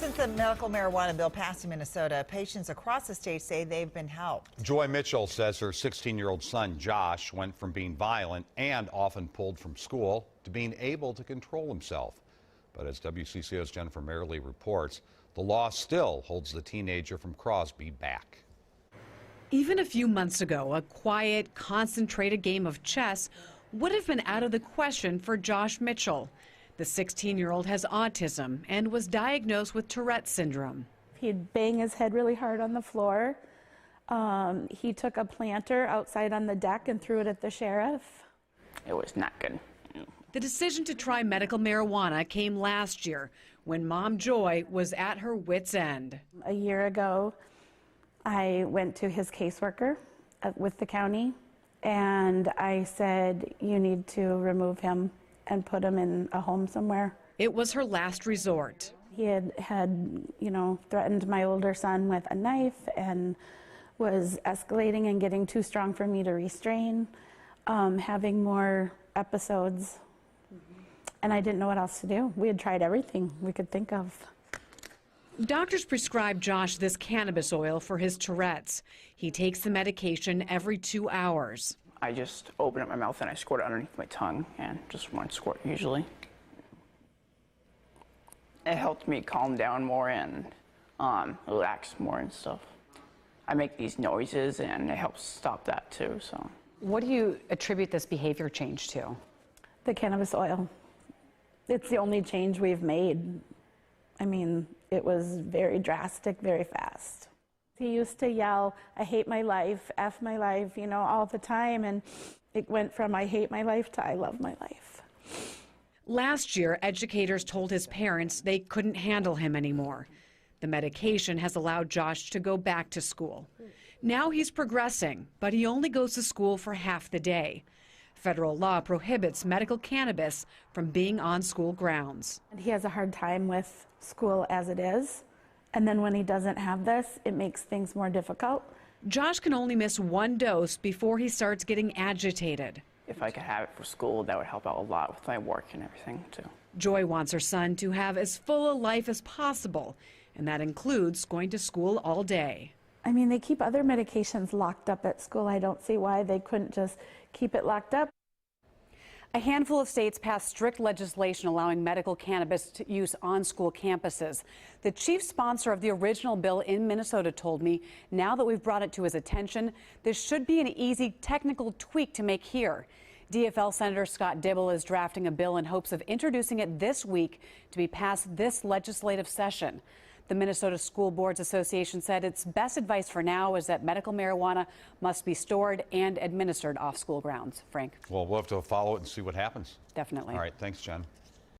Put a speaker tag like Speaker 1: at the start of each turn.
Speaker 1: Since the medical marijuana bill passed in Minnesota, patients across the state say they've been helped.
Speaker 2: Joy Mitchell says her 16-year-old son, Josh, went from being violent and often pulled from school to being able to control himself. But as WCCO's Jennifer Merrily reports, the law still holds the teenager from Crosby back.
Speaker 3: Even a few months ago, a quiet, concentrated game of chess would have been out of the question for Josh Mitchell. The 16-year-old has autism and was diagnosed with Tourettes syndrome.
Speaker 4: He'd bang his head really hard on the floor. He took a planter outside on the deck and threw it at the sheriff.
Speaker 5: It was not good.
Speaker 3: The decision to try medical marijuana came last year when Mom Joy was at her wit's end.
Speaker 4: A year ago, I went to his caseworker with the county, and I said, you need to remove him and put him in a home somewhere.
Speaker 3: It was her last resort.
Speaker 4: He had threatened my older son with a knife and was escalating and getting too strong for me to restrain, having more episodes. And I didn't know what else to do. We had tried everything we could think of.
Speaker 3: Doctors prescribed Josh this cannabis oil for his Tourette's. He takes the medication every 2 hours.
Speaker 5: I just open up my mouth and I squirt it underneath my tongue, and just one squirt usually. It helped me calm down more and relax more and stuff. I make these noises and it helps stop that too. So,
Speaker 6: what do you attribute this behavior change to?
Speaker 4: The cannabis oil. It's the only change we've made. I mean, it was very drastic, very fast. He used to yell, I hate my life, F my life, all the time. And it went from I hate my life to I love my life.
Speaker 3: Last year, educators told his parents they couldn't handle him anymore. The medication has allowed Josh to go back to school. Now he's progressing, but he only goes to school for half the day. Federal law prohibits medical cannabis from being on school grounds.
Speaker 4: He has a hard time with school as it is. And then when he doesn't have this, it makes things more difficult.
Speaker 3: Josh can only miss one dose before he starts getting agitated.
Speaker 5: If I could have it for school, that would help out a lot with my work and everything too.
Speaker 3: Joy wants her son to have as full a life as possible, and that includes going to school all day.
Speaker 4: I mean, they keep other medications locked up at school. I don't see why they couldn't just keep it locked up.
Speaker 6: A handful of states passed strict legislation allowing medical cannabis use on school campuses. The chief sponsor of the original bill in Minnesota told me, now that we've brought it to his attention, this should be an easy technical tweak to make here. DFL Senator Scott Dibble is drafting a bill in hopes of introducing it this week to be passed this legislative session. The Minnesota School Boards Association said its best advice for now is that medical marijuana must be stored and administered off school grounds. Frank?
Speaker 2: Well, we'll have to follow it and see what happens.
Speaker 6: Definitely.
Speaker 2: All right, thanks, Jen.